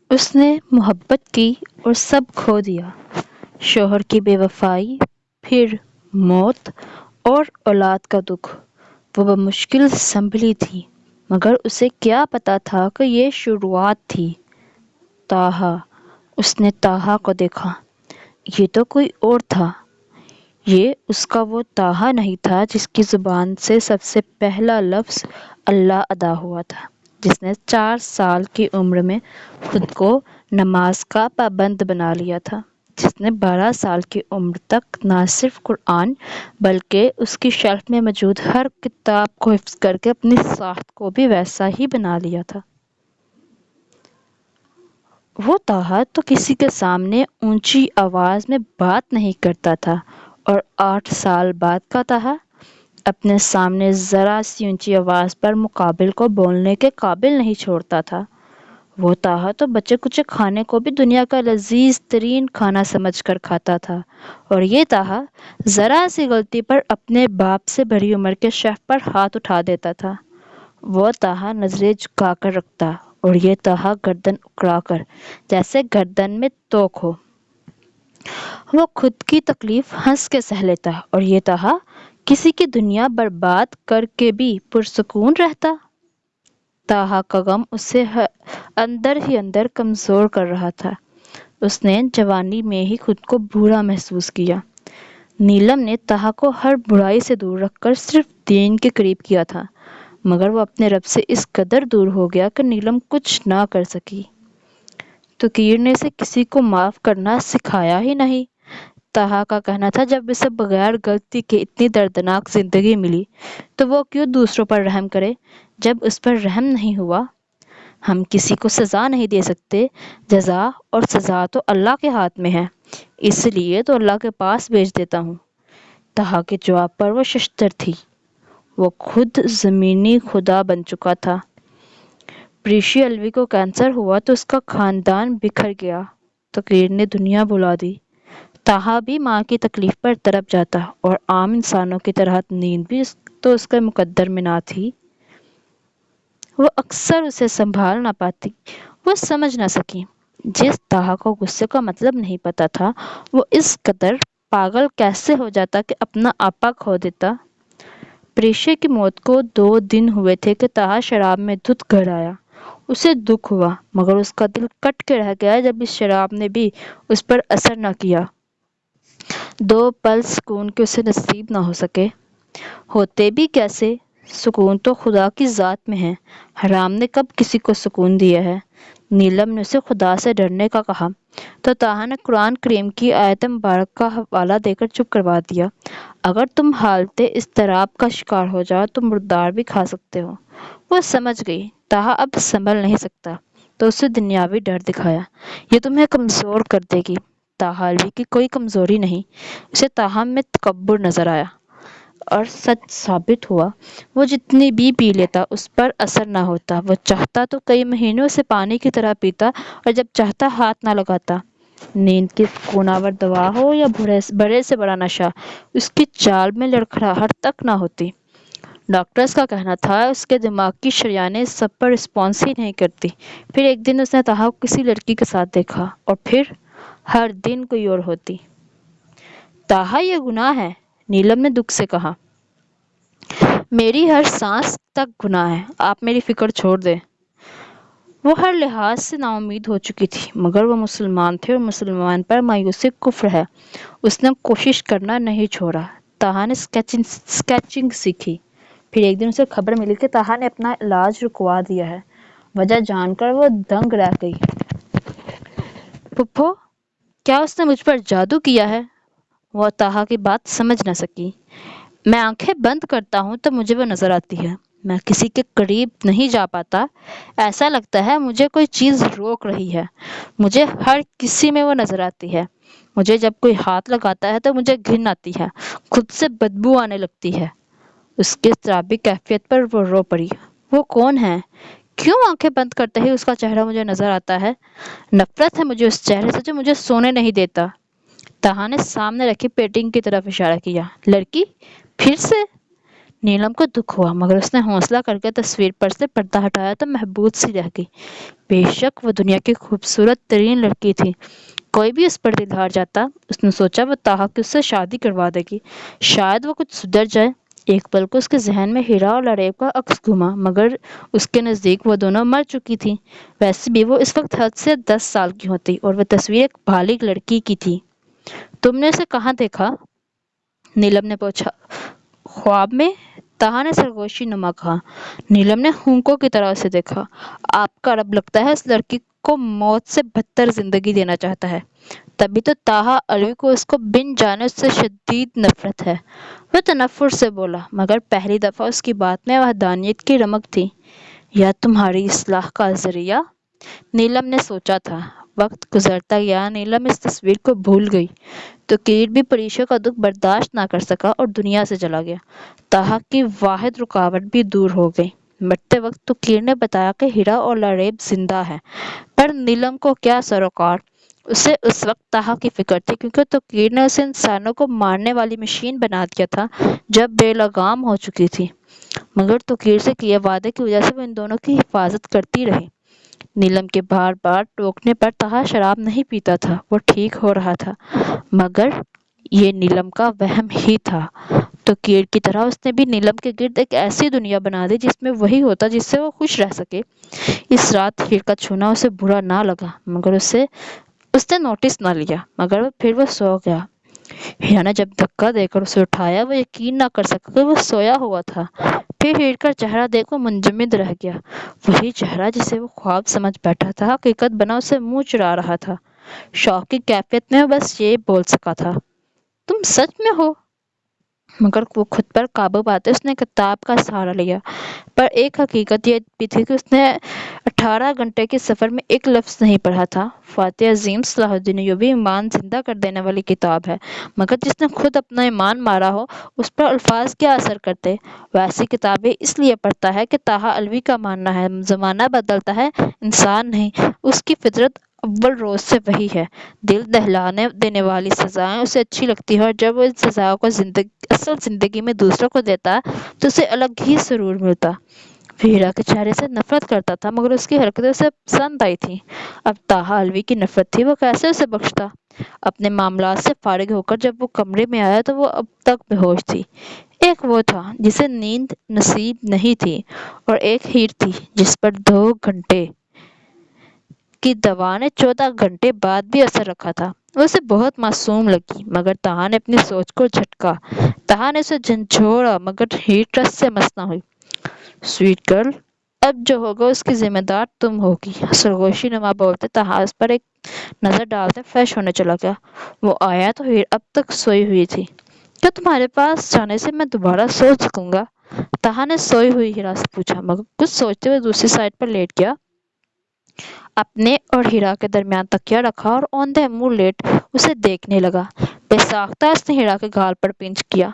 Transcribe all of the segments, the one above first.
اس نے محبت کی اور سب کھو دیا، شوہر کی بے وفائی، پھر موت اور اولاد کا دکھ۔ وہ بمشکل سنبھلی تھی، مگر اسے کیا پتا تھا کہ یہ شروعات تھی۔ طٰہٰ، اس نے طٰہٰ کو دیکھا۔ یہ تو کوئی اور تھا۔ یہ اس کا وہ طٰہٰ نہیں تھا جس کی زبان سے سب سے پہلا لفظ اللہ ادا ہوا تھا، جس نے 4 سال کی عمر میں خود کو نماز کا پابند بنا لیا تھا، جس نے 12 سال کی عمر تک نہ صرف قرآن بلکہ اس کی شیلف میں موجود ہر کتاب کو حفظ کر کے اپنی ساخت کو بھی ویسا ہی بنا لیا تھا۔ وہ طٰہٰ تو کسی کے سامنے اونچی آواز میں بات نہیں کرتا تھا، اور 8 سال بعد کا طٰہٰ اپنے سامنے ذرا سی اونچی آواز پر مقابل کو بولنے کے قابل نہیں چھوڑتا تھا۔ وہ طٰہٰ تو بچے کچے کھانے کو بھی دنیا کا لذیذ ترین کھانا سمجھ کر کھاتا تھا، اور یہ طٰہٰ ذرا سی غلطی پر اپنے باپ سے بڑی عمر کے شیف پر ہاتھ اٹھا دیتا تھا۔ وہ طٰہٰ نظریں جھکا کر رکھتا، اور یہ طٰہٰ گردن اکڑا کر، جیسے گردن میں توق ہو۔ وہ خود کی تکلیف ہنس کے سہ لیتا، اور یہ طٰہٰ کسی کی دنیا برباد کر کے بھی پرسکون رہتا۔ طٰہٰ کا غم اسے اندر ہی اندر کمزور کر رہا تھا۔ اس نے جوانی میں ہی خود کو بوڑھا محسوس کیا۔ نیلم نے طٰہٰ کو ہر برائی سے دور رکھ کر صرف دین کے قریب کیا تھا، مگر وہ اپنے رب سے اس قدر دور ہو گیا کہ نیلم کچھ نہ کر سکی۔ تقیر نے اسے کسی کو معاف کرنا سکھایا ہی نہیں۔ طٰہٰ کا کہنا تھا جب اسے بغیر غلطی کے اتنی دردناک زندگی ملی تو وہ کیوں دوسروں پر رحم کرے جب اس پر رحم نہیں ہوا۔ ہم کسی کو سزا نہیں دے سکتے، جزا اور سزا تو اللہ کے ہاتھ میں ہے، اس لیے تو اللہ کے پاس بھیج دیتا ہوں۔ طٰہٰ کے جواب پر وہ ششدر تھی۔ وہ خود زمینی خدا بن چکا تھا۔ پریشی الوی کو کینسر ہوا تو اس کا خاندان بکھر گیا۔ تقیر نے دنیا بھلا دی۔ طٰہٰ بھی ماں کی تکلیف پر تڑپ جاتا، اور عام انسانوں کی طرح نیند بھی تو اس کے مقدر میں نہ تھی۔ وہ اکثر اسے سنبھال نہ پاتی۔ وہ سمجھ نہ سکی۔ جس طٰہٰ کو غصے کا مطلب نہیں پتا تھا، وہ اس قدر پاگل کیسے ہو جاتا کہ اپنا آپا کھو دیتا۔ پریشی کی موت کو 2 دن ہوئے تھے کہ طٰہٰ شراب میں دھت گھر آیا۔ اسے دکھ ہوا، مگر اس کا دل کٹ کے رہ گیا جب اس شراب نے بھی اس پر اثر نہ کیا۔ 2 پل سکون کے اسے نصیب نہ ہو سکے۔ ہوتے بھی کیسے؟ سکون تو خدا کی ذات میں ہے۔ حرام نے کب کسی کو سکون دیا ہے؟ نیلم نے اسے خدا سے ڈرنے کا کہا تو طٰہٰ نے قرآن کریم کی آیت مبارک کا حوالہ دے کر چپ کروا دیا۔ اگر تم حالت اضطراب کا شکار ہو جاؤ تو مردار بھی کھا سکتے ہو۔ وہ سمجھ گئی طٰہٰ اب سنبھل نہیں سکتا، تو اسے دنیاوی ڈر دکھایا۔ یہ تمہیں کمزور کر دے گی۔ طٰہٰ الوی کی کوئی کمزوری نہیں۔ اسے طٰہٰ میں تکبر نظر آیا، اور سچ ثابت ہوا۔ وہ جتنی بھی پی لیتا اس پر اثر نہ ہوتا۔ وہ چاہتا تو کئی مہینوں سے پانی کی طرح پیتا، اور جب چاہتا ہاتھ نہ لگاتا۔ نیند کی سکون آور دوا ہو یا بڑے سے بڑا نشہ، اس کی چال میں لڑکھڑاہٹ تک نہ ہوتی۔ ڈاکٹرز کا کہنا تھا اس کے دماغ کی شریانیں سب پر رسپانس ہی نہیں کرتی۔ پھر ایک دن اس نے طٰہٰ کو کسی لڑکی کے ساتھ دیکھا، اور پھر ہر دن کوئی اور ہوتی۔ طٰہٰ یہ گناہ ہے، نیلم نے دکھ سے کہا۔ میری ہر سانس تک گناہ ہے، آپ میری فکر چھوڑ دیں۔ وہ ہر لحاظ سے نا امید ہو چکی تھی، مگر وہ مسلمان تھے، اور مسلمان پر مایوسی کفر ہے۔ اس نے کوشش کرنا نہیں چھوڑا۔ طٰہٰ نے اسکیچنگ سیکھی۔ پھر ایک دن اسے خبر ملی کہ طٰہٰ نے اپنا علاج رکوا دیا ہے۔ وجہ جان کر وہ دنگ رہ گئی۔ پھپھو، کیا اس نے مجھ پر جادو کیا ہے؟ وہ طٰہٰ کی بات سمجھ نہ سکی۔ میں آنکھیں بند کرتا ہوں تو مجھے وہ نظر آتی ہے۔ میں کسی کے قریب نہیں جا پاتا۔ ایسا لگتا ہے مجھے کوئی چیز روک رہی ہے۔ مجھے ہر کسی میں وہ نظر آتی ہے۔ مجھے جب کوئی ہاتھ لگاتا ہے تو مجھے گھن آتی ہے، خود سے بدبو آنے لگتی ہے۔ اس کی اضطرابی کیفیت پر وہ رو پڑی۔ وہ کون ہے؟ کیوں آنکھیں بند کرتے ہی اس کا چہرہ مجھے نظر آتا ہے؟ نفرت ہے مجھے اس چہرے سے جو مجھے سونے نہیں دیتا۔ طٰہٰ نے سامنے رکھی پینٹنگ کی طرف اشارہ کیا۔ لڑکی؟ پھر سے؟ نیلم کو دکھ ہوا مگر اس نے حوصلہ کر کے تصویر پر سے پردہ ہٹایا تو محبوب سی رہ گئی۔ بے شک وہ دنیا کی خوبصورت ترین لڑکی تھی، کوئی بھی اس پر دل ہار جاتا۔ اس نے سوچا وہ طاہا کی اس سے شادی کروا دے گی، شاید وہ کچھ سدھر جائے۔ ایک پل کو اس کے ذہن میں ہیرا اور لڑیب کا عکس گھوما مگر اس کے نزدیک وہ دونوں مر چکی تھی۔ ویسے بھی وہ اس وقت حد سے 10 سال کی ہوتی اور وہ تصویر ایک بالغ لڑکی کی تھی۔ تم نے اسے کہاں دیکھا؟ نیلم نے پوچھا۔ خواب میں؟ طاہا نے سرگوشی نما کہا۔ نیلم نے ہونکوں کی طرح اسے دیکھا۔ آپ کا رب لگتا ہے اس لڑکی کو موت سے بدتر زندگی دینا چاہتا ہے، تبھی تو طاہا علوی کو اس کو بن جانے اس سے شدید نفرت ہے۔ وہ تنفر سے بولا مگر پہلی دفعہ اس کی بات میں وحدانیت کی رمق تھی۔ یا تمہاری اصلاح کا ذریعہ؟ نیلم نے سوچا تھا۔ وقت گزرتا گیا، نیلم اس تصویر کو بھول گئی تو کیر بھی پریشا کا دکھ برداشت نہ کر سکا اور دنیا سے چلا گیا۔ طاہا کی واحد رکاوٹ بھی دور ہو گئی۔ مرتے وقت تو کیر نے بتایا کہ ہیرا اور لڑیب زندہ ہے، پر نیلم کو کیا سروکار؟ اسے اس وقت طاہا کی فکر تھی کیونکہ تو کیر نے اسے انسانوں کو مارنے والی مشین بنا دیا تھا جب بے لگام ہو چکی تھی، مگر تو کیر سے کیے وعدے کی وجہ سے وہ ان دونوں کی حفاظت کرتی رہی۔ نیلم کے بار بار ٹوکنے پر طاہا شراب نہیں پیتا تھا، وہ ٹھیک ہو رہا تھا، مگر یہ نیلم کا وہم ہی تھا۔ تو کیر کی طرح اس نے بھی نیلم کے گرد ایک ایسی دنیا بنا دی جس میں وہی ہوتا جس سے وہ خوش رہ سکے۔ اس رات ہیر کا چھونا اسے برا نہ لگا مگر اس نے نوٹس نہ لیا، مگر پھر وہ سو گیا۔ ہیرا نے جب دھکا دے کر اسے اٹھایا وہ یقین نہ کر سکا کہ وہ سویا ہوا تھا۔ پھر ہیر کا چہرہ دیکھ وہ منجمد رہ گیا، وہی چہرہ جسے وہ خواب سمجھ بیٹھا تھا حقیقت بنا اسے منہ چرا رہا تھا۔ شوق کی کیفیت میں بس یہ بول سکا تھا، تم سچ میں ہو؟ مگر وہ خود پر قابو پاتے اس نے کتاب کا سہارا لیا۔ پر ایک حقیقت یہ بھی تھی کہ اس نے 18 گھنٹے کے سفر میں ایک لفظ نہیں پڑھا تھا۔ فاتح عظیم صلاح الدین ایوبی ایمان زندہ کر دینے والی کتاب ہے، مگر جس نے خود اپنا ایمان مارا ہو اس پر الفاظ کیا اثر کرتے؟ ویسی کتابیں اس لیے پڑھتا ہے کہ طاہا علوی کا ماننا ہے زمانہ بدلتا ہے، انسان نہیں۔ اس کی فطرت اول روز سے وہی ہے، دل دہلانے دینے والی سزائیں اسے اچھی لگتی ہیں اور جب وہ ان سزاؤں کو اصل زندگی میں دوسروں کو دیتا تو اسے الگ ہی سرور ملتا۔ وہ ہیرا کے چہرے سے نفرت کرتا تھا مگر اس کی حرکتیں اسے پسند آئی تھیں۔ اب طاہا علوی کی نفرت تھی، وہ کیسے اسے بخشتا؟ اپنے معاملات سے فارغ ہو کر جب وہ کمرے میں آیا تو وہ اب تک بے ہوش تھی۔ ایک وہ تھا جسے نیند نصیب نہیں تھی اور ایک ہیر تھی جس پر 2 گھنٹے کی دوا نے 14 گھنٹے بعد بھی اثر رکھا تھا۔ وہ اسے بہت معصوم لگی مگر طاہا نے اپنی سوچ کو جھٹکا۔ طاہا نے اسے جھنجھوڑا مگر ہیر ٹس سے مس نہ ہوئی۔ سویٹ گرل، اب جو ہوگا اس کی ذمہ دار تم ہوگی، سرگوشی نما بولتے طاہا اس پر ایک نظر ڈالتے فریش ہونے چلا گیا۔ وہ آیا تو ہیر اب تک سوئی ہوئی تھی۔ کیا تمہارے پاس جانے سے میں دوبارہ سو سکوں گا؟ طاہا نے سوئی ہوئی ہیرا سے پوچھا مگر کچھ سوچتے ہوئے دوسری سائڈ پر لیٹ گیا۔ اپنے اور ہیرا کے درمیان تکیہ رکھا اور اوندھے منہ لیٹ اسے دیکھنے لگا۔ بے ساختہ اس نے ہیرا کے گال پر پنچ کیا۔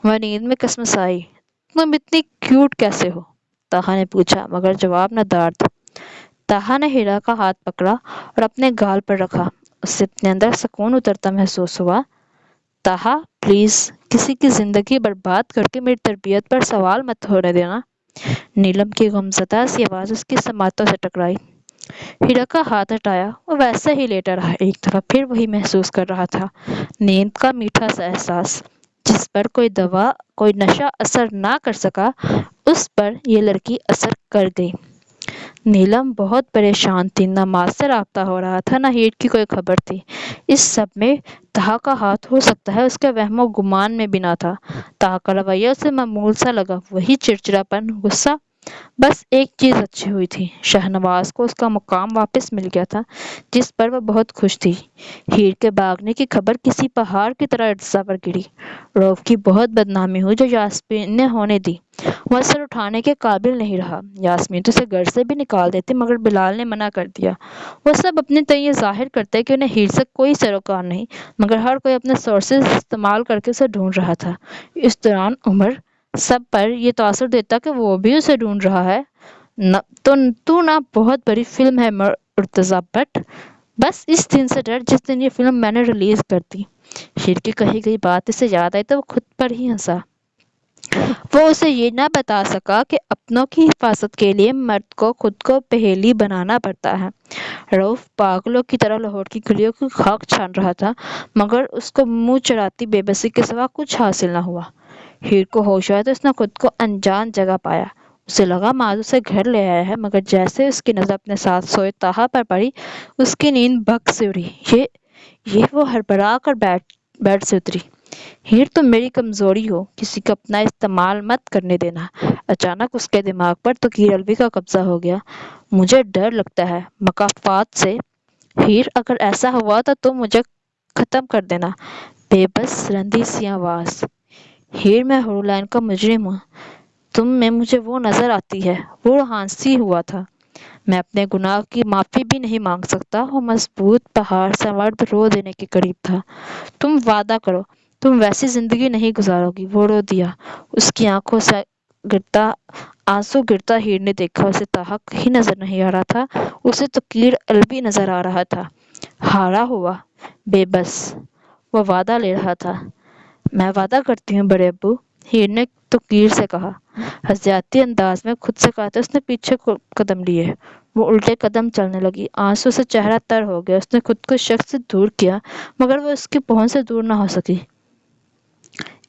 وہ نیند میں کسمسائی۔ تم اتنی کیوٹ کیسے ہو؟ طاہا نے پوچھا مگر جواب نہ درد۔ طاہا نے ہیرا کا ہاتھ پکڑا اور اپنے گال پر رکھا، اسے اپنے اندر سکون اترتا محسوس ہوا۔ طاہا پلیز کسی کی زندگی برباد کر کے میری تربیت پر سوال مت ہونے دینا۔ نیلم کی غمزدہ سی آواز اس کی سماعتوں سے ٹکرائی۔ ہیرا کا ہاتھ ہٹایا، وہ ویسے ہی لیٹا رہا، ایک طرف پھر وہی محسوس کر رہا تھا، نیند کا میٹھا سا احساس جس پر کوئی دوا کوئی نشہ اثر نہ کر سکا، اس پر یہ لڑکی اثر کر گئی۔ نیلم بہت پریشان تھی، نہ ماں سے رابطہ ہو رہا تھا نہ ہیر کی کوئی خبر تھی۔ اس سب میں طاہا کا ہاتھ ہو سکتا ہے اس کے وہم و گمان میں بھی نہ تھا۔ طاہا کا رویہ اسے معمول سا لگا، وہی چڑچڑاپن، غصہ۔ بس ایک چیز اچھی ہوئی تھی، شہنواز کو اس کا مقام واپس مل گیا تھا جس پر وہ بہت خوش تھی۔ ہیر کے بھاگنے کی خبر کسی پہاڑ کی طرح ارتضا پر گری۔ روف کی بہت بدنامی ہوئی جو یاسمین نے ہونے دی، وہ سر اٹھانے کے قابل نہیں رہا۔ یاسمین تو اسے گھر سے بھی نکال دیتی مگر بلال نے منع کر دیا۔ وہ سب اپنے تئیں یہ ظاہر کرتے کہ انہیں ہیر سے کوئی سروکار نہیں، مگر ہر کوئی اپنے سورسز استعمال کر کے اسے ڈھونڈ رہا تھا۔ اس دوران عمر سب پر یہ تاثر دیتا کہ وہ بھی اسے ڈھونڈ رہا ہے۔ تو نہ بہت بڑی فلم ہے ارتضا بٹ، بس اس دن سے ڈر جس دن یہ فلم میں نے ریلیز کر دی۔ ہیر کی کہی گئی بات اسے یاد آئی تو وہ خود پر ہی ہنسا۔ وہ اسے یہ نہ بتا سکا کہ اپنوں کی حفاظت کے لیے مرد کو خود کو پہیلی بنانا پڑتا ہے۔ رؤف پاگلوں کی طرح لاہور کی گلیوں کی خاک چھان رہا تھا، مگر اس کو منہ چڑھاتی بے بسی کے سوا کچھ حاصل نہ ہوا۔ ہیر کو ہوش آیا تو اس نے خود کو انجان جگہ پایا۔ اسے لگا ماذ اسے گھر لے آیا ہے، مگر جیسے اس کی نظر اپنے ساتھ سوئے طاہا پر پڑی، اس کی نیند بھگ سے اڑی۔ یہ وہ ہڑبڑا کر بیڈ سے اتری۔ ہیر تم میری کمزوری ہو، کسی کو اپنا استعمال مت کرنے دینا۔ اچانک اس کے دماغ پر تقیر الوی کا قبضہ ہو گیا۔ مجھے ڈر لگتا ہے مکافات سے۔ ہیر اگر ایسا ہوا تو تم مجھے ختم کر دینا۔ بے بس رندی سی آواز۔ ہیر میں ہورلین کا مجرم ہوں۔ تم میں مجھے وہ نظر آتی ہے۔ وہ ہانسی ہوا تھا۔ میں اپنے گناہ کی معافی بھی نہیں مانگ سکتا۔ وہ مضبوط پہاڑ سا مرد رو دینے کے قریب تھا۔ تم وعدہ کرو تم ویسی زندگی نہیں گزارو گی۔ وہ رو دیا۔ اس کی آنکھوں سے آنسو گرتا ہیر نے دیکھا۔ اسے طاہا کہیں نظر نہیں آ رہا تھا، اسے تقیر الوی نظر آ رہا تھا، ہارا ہوا، بے بس۔ وہ وعدہ لے رہا تھا۔ میں وعدہ کرتی ہوں بڑے ابو، ہیر نے تقیر سے کہا۔ ہزیاتی انداز میں خود سے کہتے اس نے پیچھے قدم لیے۔ وہ الٹے قدم چلنے لگی۔ آنسو سے چہرہ تر ہو گیا۔ اس نے خود کو شخص سے دور کیا، مگر وہ اس کی پہنچ سے دور نہ ہو سکی۔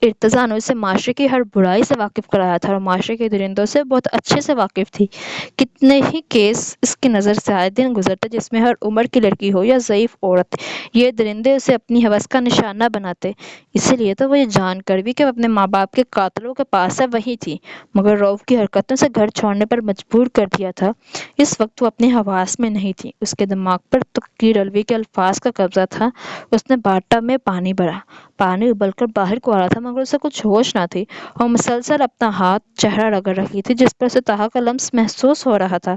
ارتضیٰ نے اسے معاشرے کی ہر برائی سے واقف کرایا تھا اور معاشرے کے درندوں سے بہت اچھے سے واقف تھی۔ کتنے ہی کیس اس کی نظر سے آئے دن گزرتے جس میں ہر عمر کی لڑکی ہو یا ضعیف عورت، یہ درندے اسے اپنی ہوس کا نشانہ بناتے۔ اسی لیے تو وہ یہ جان کر بھی کہ وہ اپنے ماں باپ کے قاتلوں کے پاس ہے وہیں تھی، مگر رؤف کی حرکتوں سے گھر چھوڑنے پر مجبور کر دیا تھا۔ اس وقت وہ اپنی حواس میں نہیں تھی۔ اس کے دماغ پر تقیر الوی کے الفاظ کا قبضہ تھا۔ اس نے باتھ ٹب میں پانی بھرا۔ پانی ابل کر باہر کو آ رہا تھا، مگر اسے کچھ ہوش نہ تھی۔ وہ مسلسل اپنا ہاتھ چہرہ رگڑ رہی تھی جس پر اسے طاہا کا لمس محسوس ہو رہا تھا۔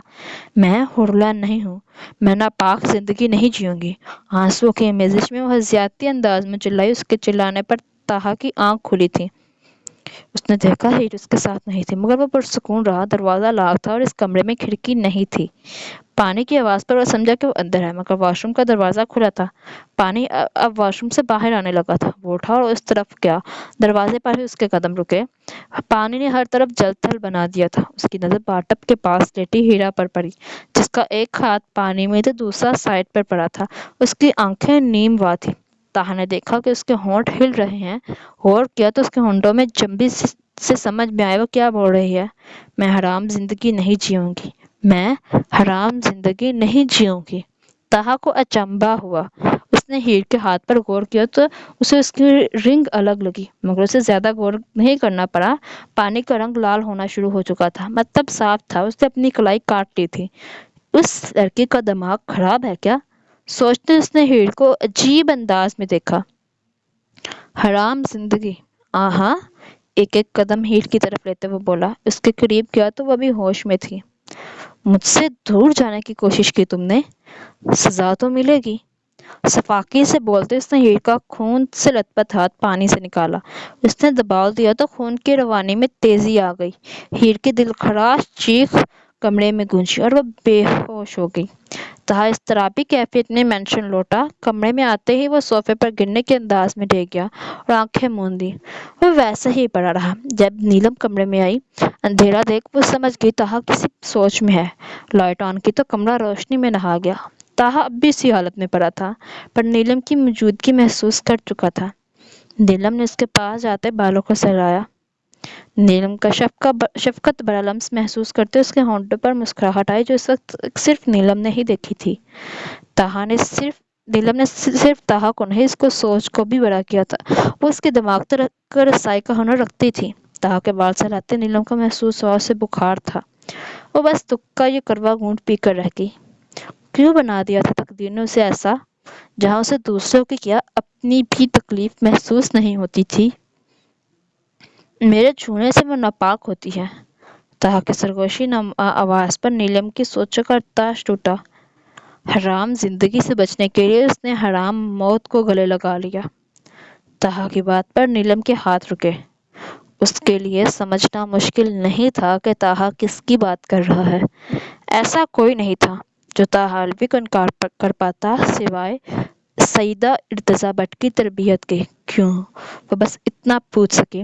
میں ہورلین نہیں ہوں، میں ناپاک زندگی نہیں جیوں گی۔ آنسوؤں کی آمیزش میں وہ ہزیاتی انداز میں چلائی۔ اس کے چلانے پر طاہا کی آنکھ کھلی تھی۔ اس نے دیکھا ہیر اس کے ساتھ نہیں تھی، مگر وہ پرسکون رہا۔ دروازہ لاک تھا اور اس کمرے میں کھڑکی نہیں تھی۔ پانی کی آواز پر وہ سمجھا کہ وہ اندر ہے، مگر واش روم کا دروازہ کھلا تھا۔ پانی اب واش روم سے باہر آنے لگا تھا۔ وہ اٹھا اور اس طرف گیا۔ دروازے پر ہی اس کے قدم رکے۔ پانی نے ہر طرف جل تھل بنا دیا تھا۔ اس کی نظر باتھ ٹب کے پاس لیٹی ہیرا پر پڑی، جس کا ایک ہاتھ پانی میں تو دوسرا سائڈ پر پڑا تھا۔ اس کی آنکھیں نیم وا تھیں۔ طاہا نے دیکھا کہ اس کے ہونٹ ہل رہے ہیں۔ غور کیا تو اس کے ہونٹوں میں جنبی سے سمجھ میں آئے وہ کیا بول رہی ہے۔ میں حرام زندگی نہیں جیوں گی، میں حرام زندگی نہیں جیوں گی۔ طاہا کو اچنبھا ہوا۔ اس نے ہیر کے ہاتھ پر غور کیا تو اسے اس کی رنگ الگ لگی، مگر اسے زیادہ غور نہیں کرنا پڑا۔ پانی کا رنگ لال ہونا شروع ہو چکا تھا، مطلب صاف تھا۔ اس نے اپنی کلائی کاٹ لی تھی۔ اس لڑکی کا دماغ خراب ہے کیا؟ سوچتے اس نے ہیر کو عجیب انداز میں دیکھا۔ حرام زندگی، آہاں، ایک ایک قدم ہیر کی طرف لیتے وہ بولا۔ اس کے قریب گیا تو وہ بھی ہوش میں تھی۔ مجھ سے دور جانے کی کوشش کی تم نے، سزا تو ملے گی۔ صفاقی سے بولتے اس نے ہیر کا خون سے لت پت ہاتھ پانی سے نکالا۔ اس نے دباؤ دیا تو خون کی روانی میں تیزی آ گئی۔ ہیر کی دلخراش چیخ کمرے میں گونجی اور وہ بے ہوش ہو گئی۔ طاہا اضطرابی کیفیت میں مینشن لوٹا۔ کمرے میں آتے ہی وہ صوفے پر گرنے کے انداز میں ڈگ گیا اور آنکھیں موندی۔ وہ ویسے ہی پڑا رہا۔ جب نیلم کمرے میں آئی، اندھیرا دیکھ وہ سمجھ گئی طاہا کسی سوچ میں ہے۔ لائٹ آن کی تو کمرہ روشنی میں نہا گیا۔ طاہا اب بھی اسی حالت میں پڑا تھا، پر نیلم کی موجودگی محسوس کر چکا تھا۔ نیلم نے اس کے پاس جاتے بالوں کو سہلایا۔ نیلم کا شفقت بھرا لمس محسوس کرتے اس کے ہونٹوں پر مسکراہٹ آئی جو اس وقت صرف نیلم نے ہی دیکھی تھی۔ نیلم نے صرف طاہا کو نہیں، اس کو سوچ کو بھی بڑا کیا تھا۔ وہ اس کے دماغ تک رسائی کا ہنر رکھتی تھی۔ طاہا کے بال سہلاتے نیلم کو محسوس ہوا اسے بخار تھا۔ وہ بس تک کا یہ کڑوا گھونٹ پی کر رہ گئی۔ کیوں بنا دیا تھا تقدیر نے اسے ایسا، جہاں اسے دوسروں کی کیا اپنی بھی تکلیف محسوس نہیں ہوتی تھی؟ میرے چھونے سے وہ ناپاک ہوتی ہے۔ طاہا کی سرگوشی آواز پر نیلم کی سوچوں کا تاش ٹوٹا۔ حرام زندگی سے بچنے کے لیے اس نے حرام موت کو گلے لگا لیا۔ طاہا کی بات پر نیلم کے ہاتھ رکے۔ اس کے لیے سمجھنا مشکل نہیں تھا کہ طاہا کس کی بات کر رہا ہے۔ ایسا کوئی نہیں تھا جو طاہا الوی کو انکار کر پاتا سوائے سیدہ ارتضیٰ بٹ کی تربیت کے۔ کیوں؟ وہ بس اتنا پوچھ سکی۔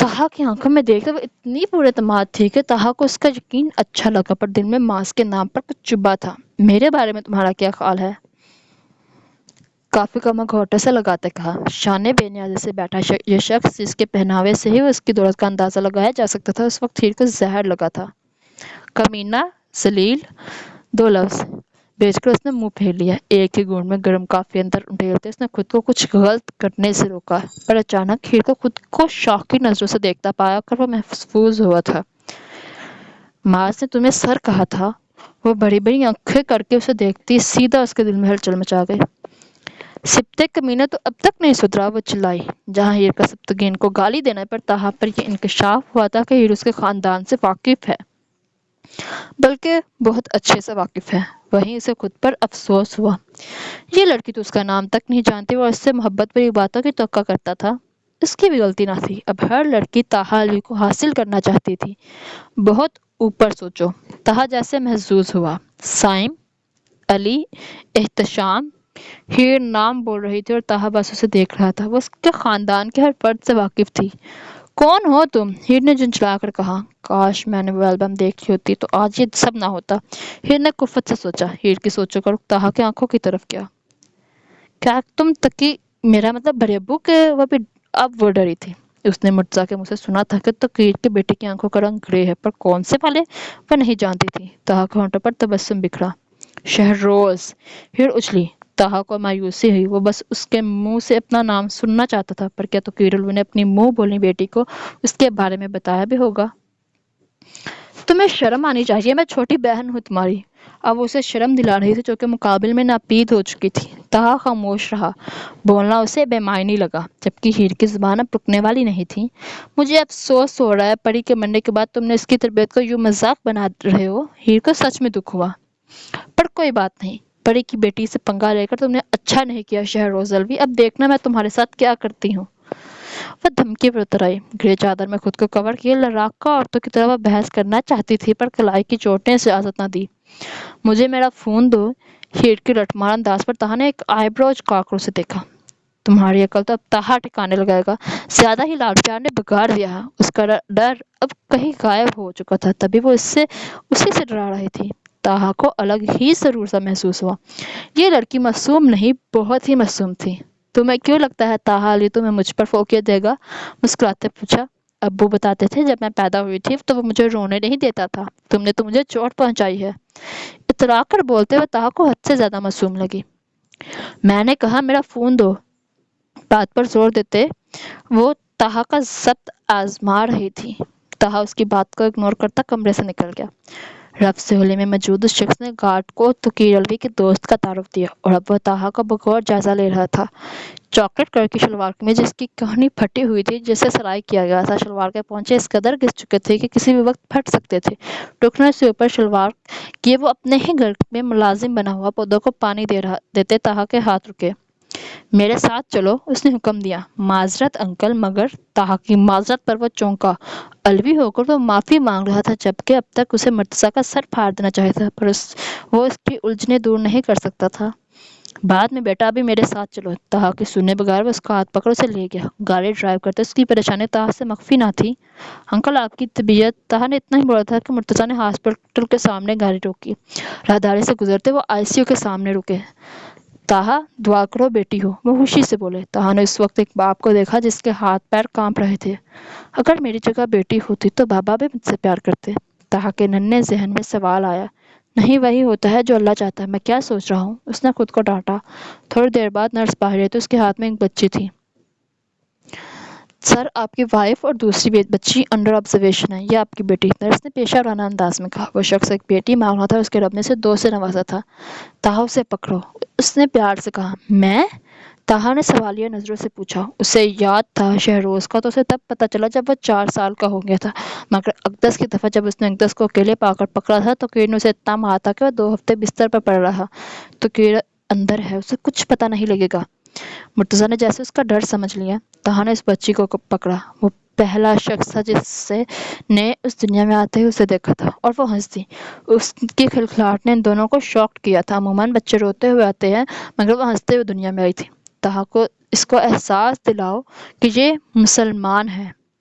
طہا کی آنکھوں میں دیکھتے وہ اتنی پورے اعتماد تھی کہ طہا کو اس کا یقین اچھا لگا، پر دل میں ماس کے نام پر کچھ چبھا تھا۔ میرے بارے میں تمہارا کیا خیال ہے؟ کافی کم گھونٹے سے لگاتے کہا۔ شانے بے نیازی سے بیٹھا یہ شخص جس کے پہناوے سے ہی اس کی دولت کا اندازہ لگایا جا سکتا تھا، اس وقت ہیر کو زہر لگا تھا۔ کمینہ، ذلیل، دو لفظ بیچ کر اس نے منہ پھیر لیا۔ ایک ہی گھونٹ میں گرم کافی اندر ڈھیلتے اس نے خود کو کچھ غلط کرنے سے روکا، پر اچانک ہیر کو خود کو شوقی نظروں سے دیکھتا پایا کر وہ محفوظ ہوا تھا۔ ماس نے تمہیں سر کہا تھا؟ وہ بڑی بڑی آنکھیں کر کے اسے دیکھتی سیدھا اس کے دل میں ہلچل مچا گئی۔ سبتے کمینہ تو اب تک نہیں سدھرا، وہ چلائی۔ جہاں ہیر کا سبتگین کو گالی دینے پر طہا پر یہ انکشاف ہوا تھا کہ ہیر اس کے خاندان سے واقف ہے، بلکہ بہت اچھے سے واقف ہے، وہیں اسے خود پر افسوس ہوا۔ یہ لڑکی تو اس کا نام تک نہیں جانتی اور اس سے محبت بھری باتوں کی توقع کرتا تھا۔ اس کی بھی غلطی نہ تھی، اب ہر لڑکی طہا علی کو حاصل کرنا چاہتی تھی۔ بہت اوپر سوچو، طہا جیسے محظوظ ہوا۔ سائم، علی، احتشام، ہیر نام بول رہی تھی اور طہا بس اسے دیکھ رہا تھا۔ وہ اس کے خاندان کے ہر فرد سے واقف تھی۔ کون ہو تم؟ ہیر نے جھنجھلا کر کہا۔ کاش میں نے وہ البم دیکھی ہوتی تو آج یہ سب نہ ہوتا، ہیر نے کفت سے سوچا۔ ہیر کی سوچوں کا رخ طہا کی آنکھوں کی طرف کیا تم تکی میرا مطلب بڑے ابو کے؟ وہ بھی اب وہ ڈری تھی۔ اس نے مرتضیٰ کے منہ سے سنا تھا کہ تقریر کے بیٹے کی آنکھوں کا رنگ گرے ہے، پر کون سے والے وہ نہیں جانتی تھی۔ طہا کے ہونٹوں پر تبسم بکھرا۔ شہروز، ہیر اچھلی۔ طہا کو مایوسی ہوئی، وہ بس اس کے منہ سے اپنا نام سننا چاہتا تھا، پر کیا توقیرالو نے اپنی منہ بولنی بیٹی کو اس کے بارے میں بتایا بھی ہوگا؟ تمہیں شرم آنی چاہیے، میں چھوٹی بہن ہوں تمہاری۔ اب وہ اسے شرم دلا رہی تھی جو کہ مقابل میں ناپید ہو چکی تھی۔ طہا خاموش رہا، بولنا اسے بے معنی لگا، جبکہ ہیر کی زبان اب رکنے والی نہیں تھی۔ مجھے افسوس ہو رہا ہے، پری کے مرنے کے بعد تم نے اس کی تربیت کو یوں مذاق بنا رہے ہو۔ ہیر کو سچ میں دکھ ہوا، پر کوئی بات نہیں، پری کی بیٹی سے پنگا لے کر تم نے اچھا نہیں کیا شہروز الوی، اب دیکھنا میں تمہارے ساتھ کیا کرتی ہوں۔ وہ دھمکی پر اتر آئی، گرے چادر میں خود کو کور کیے لڑاکا عورتوں کی طرح وہ بحث کرنا چاہتی تھی، پر کلائی کی چوٹیں اجازت نہ دی۔ مجھے میرا فون دو۔ ہیر کی رٹمار انداز پر طہا نے ایک آئی بروز کاکڑوں سے دیکھا۔ تمہاری عقل تو اب طہا ٹھکانے لگائے گا، زیادہ ہی لاڈ پیار نے بگاڑ دیا ہے۔ اس کا ڈر اب کہیں غائب ہو چکا تھا، تبھی وہ اسی سے ڈرا رہی تھی۔ طہا کو الگ ہی سرور سا محسوس ہوا۔ یہ لڑکی معصوم نہیں، بہت ہی معصوم تھی۔ تمہیں کیوں لگتا ہے طہا علی تمہیں مجھ پر فوقیت دے گا؟ مسکراتے پوچھا۔ ابو بتاتے تھے جب میں پیدا ہوئی تھی تو وہ مجھے رونے نہیں دیتا تھا، تم نے تو مجھے چوٹ پہنچائی ہے۔ اترا کر بولتے ہوئے طہا کو حد سے زیادہ معصوم لگی۔ میں نے کہا میرا فون دو، بات پر زور دیتے وہ طہا کا ضبط آزما رہی تھی۔ طہا اس کی بات کو اگنور کرتا کمرے سے نکل گیا۔ رفع سہولی میں موجود اس شخص نے گارڈ کو توقیرالوی کے دوست کا تعارف دیا اور اب وہ طہا کا بغور جائزہ لے رہا تھا۔ چاکلیٹ کلر کی شلوار قمیض جس کی کہنی پھٹی ہوئی تھی، جسے سلائی کیا گیا تھا، شلوار کے پونچے اس قدر گھس چکے تھے کہ کسی بھی وقت پھٹ سکتے تھے۔ ٹکنے سے اوپر شلوار کیے وہ اپنے ہی گھر میں ملازم بنا ہوا پودوں کو پانی دیتے طہا کے ہاتھ رکے۔ میرے ساتھ چلو، اس نے حکم دیا۔ معذرت انکل، مگر طہا کی معذرت پر وہ چونکا۔ الوی ہو کر وہ معافی مانگ رہا تھا، جبکہ اب تک اسے مرتضیٰ کا سر پھاڑ دینا چاہیے تھا، پر وہ اس کی الجھنیں دور نہیں کر سکتا تھا۔ بعد میں بیٹا، ابھی میرے ساتھ چلو۔ طہا کے سنے بغیر وہ اس کا ہاتھ پکڑ اسے لے گیا۔ گاڑی ڈرائیو کرتے اس کی پریشانی طہا سے مخفی نہ تھی۔ انکل آپ کی طبیعت؟ طہا نے اتنا ہی بولا تھا کہ مرتضیٰ نے ہاسپٹل کے سامنے گاڑی روکی۔ راہداری سے گزرتے وہ آئی سی یو کے سامنے رکے۔ طہا دعا کرو بیٹی ہو، وہ خوشی سے بولے۔ طہا نے اس وقت ایک باپ کو دیکھا جس کے ہاتھ پیر کانپ رہے تھے۔ اگر میری جگہ بیٹی ہوتی تو بابا بھی مجھ سے پیار کرتے۔ طہا کے ننھے ذہن میں سوال آیا۔ نہیں، وہی ہوتا ہے جو اللہ چاہتا ہے، میں کیا سوچ رہا ہوں، اس نے خود کو ڈانٹا۔ تھوڑی دیر بعد نرس باہر آئی تو اس کے ہاتھ میں ایک بچی تھی۔ سر، آپ کی وائف اور دوسری بچی انڈر آبزرویشن ہے، یہ آپ کی بیٹی، نرس نے پیشہ ورانہ انداز میں کہا۔ وہ شخص ایک بیٹی مانگ رہا تھا، اس کے رب نے اسے 2 سے نوازا تھا۔ طہا اسے پکڑو، اس نے پیار سے کہا۔ میں؟ طہا نے سوالیہ نظروں سے پوچھا۔ اسے یاد تھا شہروز کا تو اسے تب پتہ چلا جب وہ 4 سال کا ہو گیا تھا، مگر اقدس کی دفعہ جب اس نے اقدس کو اکیلے پا کر پکڑا تھا تو توقیر نے اسے اتنا مارا تھا کہ وہ 2 ہفتے بستر پر پڑا رہا۔ توقیر اندر ہے، اسے کچھ پتہ نہیں لگے گا۔ مرتضیٰ نے جیسے اس کا ڈر سمجھ لیا۔ طہا نے اس بچی کو پکڑا۔ وہ پہلا شخص تھا جس نے اس دنیا میں آتے ہی اسے دیکھا تھا، اور وہ ہنس دی۔ اس کی کھلکھلاہٹ نے ان دونوں کو شاکڈ کیا تھا۔ عموماً بچے روتے ہوئے آتے ہیں، مگر وہ ہنستے ہوئے دنیا میں آئی تھی۔ طہا کو اس کو احساس دلاؤ کہ یہ مسلمان ہے۔